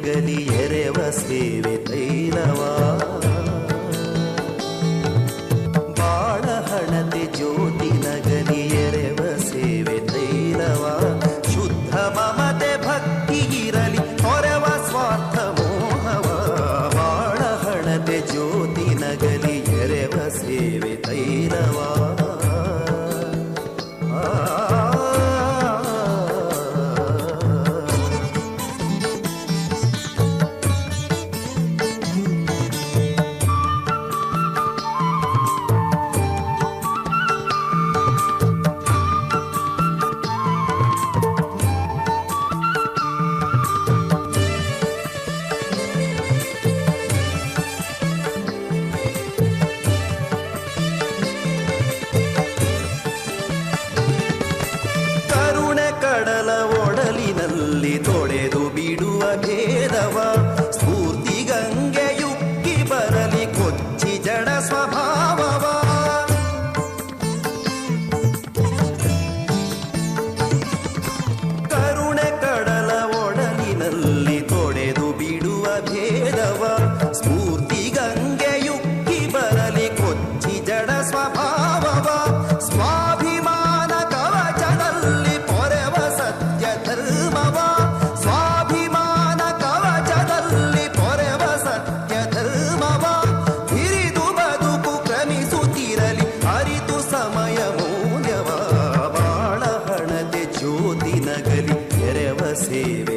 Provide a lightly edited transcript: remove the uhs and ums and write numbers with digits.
ನಗಲಿ ಎರೆವ ಸೇವೆ ತೈಲವಾ ಬಾಳ ಹಣತೆ ಜ್ಯೋತಿ ನಗಲಿ ಎರೆವ ಸೇವೆ ತೈಲವಾ ಶುದ್ಧ ಮಮತೆ ಭಕ್ತಿ ಇರಲಿ ಹೊರವ ಸ್ವಾರ್ಥ ಮೋಹವ ಬಾಳ ಹಣತೆ ಜ್ಯೋತಿ ನಗಲಿ ಎರೆವ ಸೇವೆ ತೈಲವಾ ಕಡಲ ಒಡಲಿನಲ್ಲಿ ತೊಳೆದು ಬಿಡುವ ಭೇದವ ಸ್ಫೂರ್ತಿ ಗಂಗೆಯುಕ್ಕಿ ಬರಲಿ ಕೊಚ್ಚಿ ಜಡ ಸ್ವಭಾವವ ಕರುಣೆ ಕಡಲ ಒಡಲಿನಲ್ಲಿ ತೊಳೆದು ಬಿಡುವ ಭೇದವ ಸ್ಫೂರ್ತಿ ಗಂಗೆಯುಕ್ಕಿ ಬರಲಿ ಕೊಚ್ಚಿ ಜಡ ಸ್ವಭಾವವ ಸ್ವಾಭಿಮಾನ ಕವಚದಲ್ಲಿ ಧರ್ಮವ ಸ್ವಾಭಿಮಾನ ಕವಚದಲ್ಲಿ ಪೊರೆವ ಸತ್ಯ ಧರ್ಮವ ಹಿರಿದು ಬದುಕು ಕ್ರಮಿಸುತ್ತಿರಲಿ ಅರಿತು ಸಮಯ ಮೌಲ್ಯವ ಬಾಳ ಹಣತೆ ಜ್ಯೋತಿ ನಗಲಿ ಎರೆವ ಸೇವೆ